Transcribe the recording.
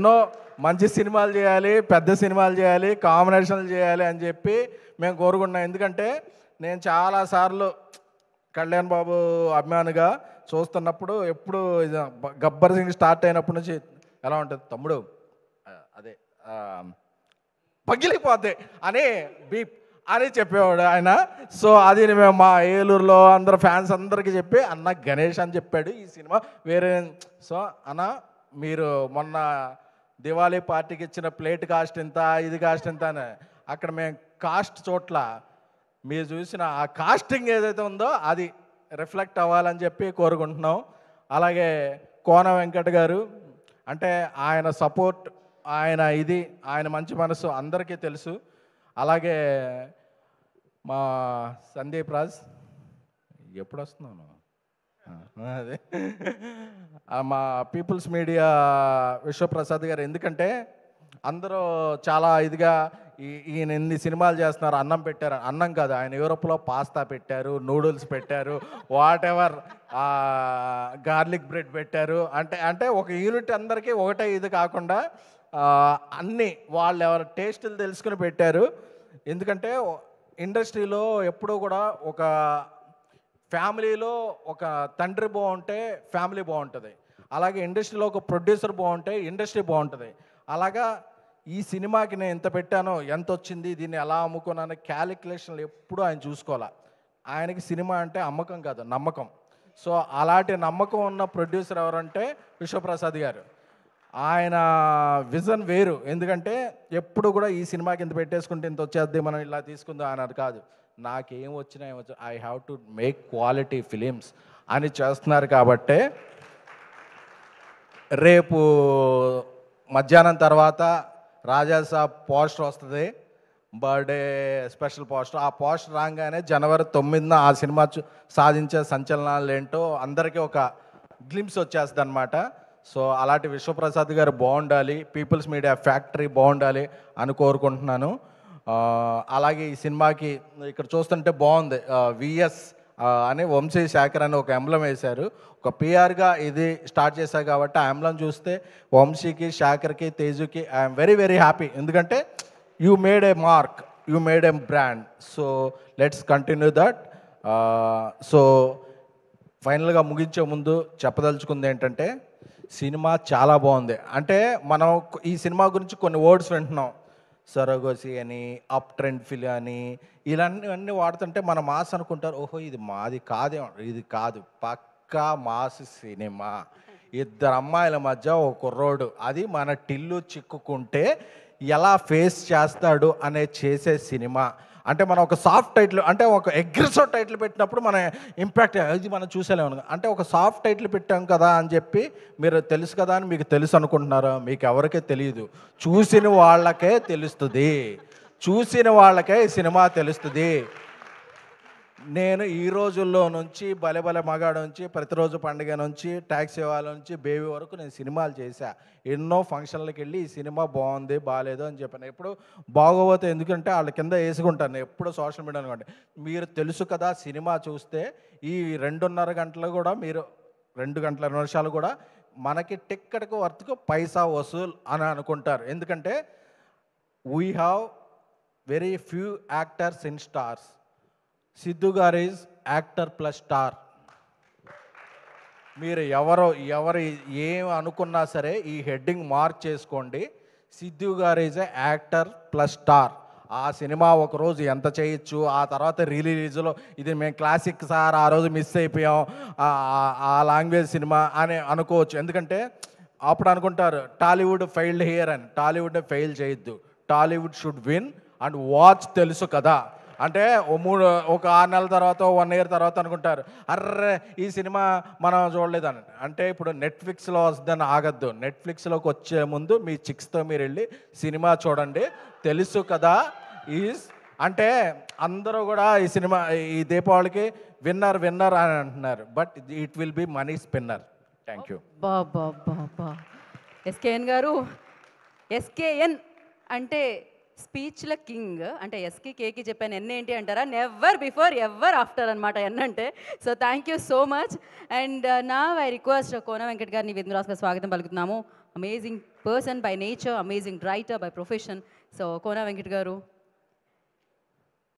ఎన్నో మంచి సినిమాలు చేయాలి, పెద్ద సినిమాలు చేయాలి, కాంబినేషన్లు చేయాలి అని చెప్పి మేము కోరుకుంటున్నాం. ఎందుకంటే నేను చాలాసార్లు కళ్యాణ్ బాబు అభిమానిగా చూస్తున్నప్పుడు ఎప్పుడు గబ్బర్ సింగ్ స్టార్ట్ అయినప్పటి నుంచి ఎలా ఉంటుంది తమ్ముడు అదే పగిలిపోద్ది అని బీప్ అని చెప్పేవాడు ఆయన. సో అది మేము మా ఏలూరులో అందరు ఫ్యాన్స్ అందరికీ చెప్పి అన్న గణేష్ అని చెప్పాడు ఈ సినిమా వేరే. సో అన్న మీరు మొన్న దివాళీ పార్టీకి ఇచ్చిన ప్లేట్ కాస్ట్ ఎంత, ఇది కాస్ట్ ఎంత అని అక్కడ మేము కాస్ట్ చోట్ల మీరు చూసిన ఆ కాస్టింగ్ ఏదైతే ఉందో అది రిఫ్లెక్ట్ అవ్వాలని చెప్పి కోరుకుంటున్నాం. అలాగే కోన వెంకట్ గారు అంటే ఆయన సపోర్ట్, ఆయన మంచి మనసు అందరికీ తెలుసు. అలాగే మా సందీప్ రాజ్ ఎప్పుడు వస్తున్నాను అదే మా పీపుల్స్ మీడియా విశ్వప్రసాద్ గారు. ఎందుకంటే అందరూ చాలా ఇదిగా ఈయన ఎన్ని సినిమాలు చేస్తున్నారు, అన్నం పెట్టారు, అన్నం కాదు ఆయన యూరోప్లో పాస్తా పెట్టారు, నూడిల్స్ పెట్టారు, వాట్ ఎవర్ గార్లిక్ బ్రెడ్ పెట్టారు. అంటే ఒక యూనిట్ అందరికీ ఒకటే ఇది కాకుండా అన్నీ వాళ్ళు ఎవరి టేస్టులు తెలుసుకుని పెట్టారు. ఎందుకంటే ఇండస్ట్రీలో ఎప్పుడూ కూడా ఒక ఫ్యామిలీలో ఒక తండ్రి బాగుంటే ఫ్యామిలీ బాగుంటుంది, అలాగే ఇండస్ట్రీలో ఒక ప్రొడ్యూసర్ బాగుంటే ఇండస్ట్రీ బాగుంటుంది. అలాగా ఈ సినిమాకి నేను ఎంత పెట్టానో, ఎంత వచ్చింది, దీన్ని ఎలా అమ్ముకున్నాను క్యాలిక్యులేషన్లు ఎప్పుడూ ఆయన చూసుకోవాలి. ఆయనకి సినిమా అంటే అమ్మకం కాదు నమ్మకం. సో అలాంటి నమ్మకం ఉన్న ప్రొడ్యూసర్ ఎవరంటే విశ్వప్రసాద్ గారు. ఆయన విజన్ వేరు. ఎందుకంటే ఎప్పుడు కూడా ఈ సినిమాకి ఇంత పెట్టేసుకుంటే ఇంత వచ్చేద్ది మనం ఇలా తీసుకుందాం అన్నది కాదు. నాకేం వచ్చినా ఏమొచ్చా I have to make quality films అని చేస్తున్నారు. కాబట్టే రేపు మధ్యాహ్నం తర్వాత రాజాసాబ్ పోస్టర్ వస్తుంది, బర్త్డే స్పెషల్ పోస్టర్. ఆ పోస్టర్ రాగానే జనవరి 9న ఆ సినిమా సాధించే సంచలనాలు ఏంటో అందరికీ ఒక గ్లింప్స్ వచ్చేస్తుంది అనమాట. సో అలాంటి విశ్వప్రసాద్ గారు బాగుండాలి, పీపుల్స్ మీడియా ఫ్యాక్టరీ బాగుండాలి అని కోరుకుంటున్నాను. అలాగే ఈ సినిమాకి ఇక్కడ చూస్తుంటే బాగుంది, విఎస్ అని వంశీ శేఖర్ అని ఒక ఎంబ్లం వేశారు. ఒక పిఆర్గా ఇది స్టార్ట్ చేశారు కాబట్టి ఆ ఎంబ్లం చూస్తే వంశీకి, శేఖర్కి, తేజుకి ఐఎమ్ వెరీ వెరీ హ్యాపీ. ఎందుకంటే you made A mark, you made A brand. So let's continue that. So ఫైనల్గా ముగించే ముందు చెప్పదలుచుకుంది ఏంటంటే సినిమా చాలా బాగుంది. అంటే మనం ఈ సినిమా గురించి కొన్ని వర్డ్స్ వింటున్నాం, సరోగసి అని, అప్ ట్రెండ్ ఫిల్ అని, ఇలాంటివన్నీ వాడుతుంటే మన మాస్ అనుకుంటారు, ఓహో ఇది మాది కాదేమో. ఇది కాదు, పక్కా మాస్ సినిమా. ఇద్దరు అమ్మాయిల మధ్య ఒక కుర్రోడు అది మన టిల్లు చిక్కుకుంటే ఎలా ఫేస్ చేస్తాడు అనే చేసే సినిమా. అంటే మనం ఒక సాఫ్ట్ టైటిల్, అంటే ఒక అగ్రెసివ్ టైటిల్ పెట్టినప్పుడు మన ఇంపాక్ట్ ఇది మనం చూసేలేము. అంటే ఒక సాఫ్ట్ టైటిల్ పెట్టాం కదా అని చెప్పి మీరు తెలుసు కదా అని మీకు తెలుసు అనుకుంటున్నారా? మీకు ఎవరికే తెలియదు, చూసిన వాళ్ళకే తెలుస్తుంది, చూసిన వాళ్ళకే ఈ సినిమా తెలుస్తుంది. నేను ఈ రోజుల్లో నుంచి భలే భలే మగాడు నుంచి, ప్రతిరోజు పండుగ నుంచి, ట్యాక్సీ వాళ్ళ నుంచి, బేబీ వరకు నేను సినిమాలు చేశా. ఎన్నో ఫంక్షన్లకు వెళ్ళి ఈ సినిమా బాగుంది బాగాలేదు అని చెప్పాను. ఎప్పుడు బాగోపోతే ఎందుకంటే వాళ్ళ కింద వేసుకుంటాను, ఎప్పుడు సోషల్ మీడియా అనుకోండి. మీరు తెలుసు కదా సినిమా చూస్తే ఈ 2.5 గంటలు కూడా, మీరు 2 గంటల 2 నిమిషాలు కూడా మనకి టిక్కెట్కు వర్త్కు పైసా వసూల్ అని అనుకుంటారు. ఎందుకంటే we have very few actors in stars. Siddhu గారు ఈజ్ యాక్టర్ ప్లస్ స్టార్. మీరు ఎవరు ఏం అనుకున్నా సరే ఈ హెడ్డింగ్ మార్క్ చేసుకోండి, సిద్ధు గారు is a actor plus star. ఆ సినిమా ఒకరోజు ఎంత చేయొచ్చు, ఆ తర్వాత రిలీజ్లో ఇది మేము క్లాసిక్ సార్ ఆ రోజు మిస్ అయిపోయాం ఆ లాంగ్వేజ్ సినిమా అని అనుకోవచ్చు. ఎందుకంటే అప్పుడు అనుకుంటారు టాలీవుడ్ ఫెయిల్డ్ హియర్ అని. టాలీవుడ్ ఫెయిల్ చేయొద్దు, Tollywood should win and watch. తెలుసు కదా అంటే ఒక 6 నెలల తర్వాత 1 ఇయర్ తర్వాత అనుకుంటారు అర్రే ఈ సినిమా మనం చూడలేదని. అంటే ఇప్పుడు నెట్ఫ్లిక్స్లో వస్తుందని ఆగద్దు, నెట్ఫ్లిక్స్లోకి వచ్చే ముందు మీ చిక్స్తో మీరు వెళ్ళి సినిమా చూడండి. తెలుసు కదా అంటే అందరూ కూడా ఈ సినిమా ఈ దీపావళికి విన్నర్ విన్నర్ అని అంటున్నారు, but it will be money spinner. Thank you. Baba SKN గారు, ఎస్కేఎన్ అంటే స్పీచ్ల కింగ్. అంటే ఎస్కి కేకి చెప్పాను, ఎన్ ఏంటి అంటారా? నెవర్ బిఫోర్ ఎవర్ ఆఫ్టర్ అనమాట ఎన్ అంటే. So thank you so much. And నా ఐ రిక్వెస్ట్ కోన వెంకట్ గారిని విందురాస్గా స్వాగతం పలుకుతున్నాము. Amazing person by nature, amazing writer by profession. So Kona Venkat గారు,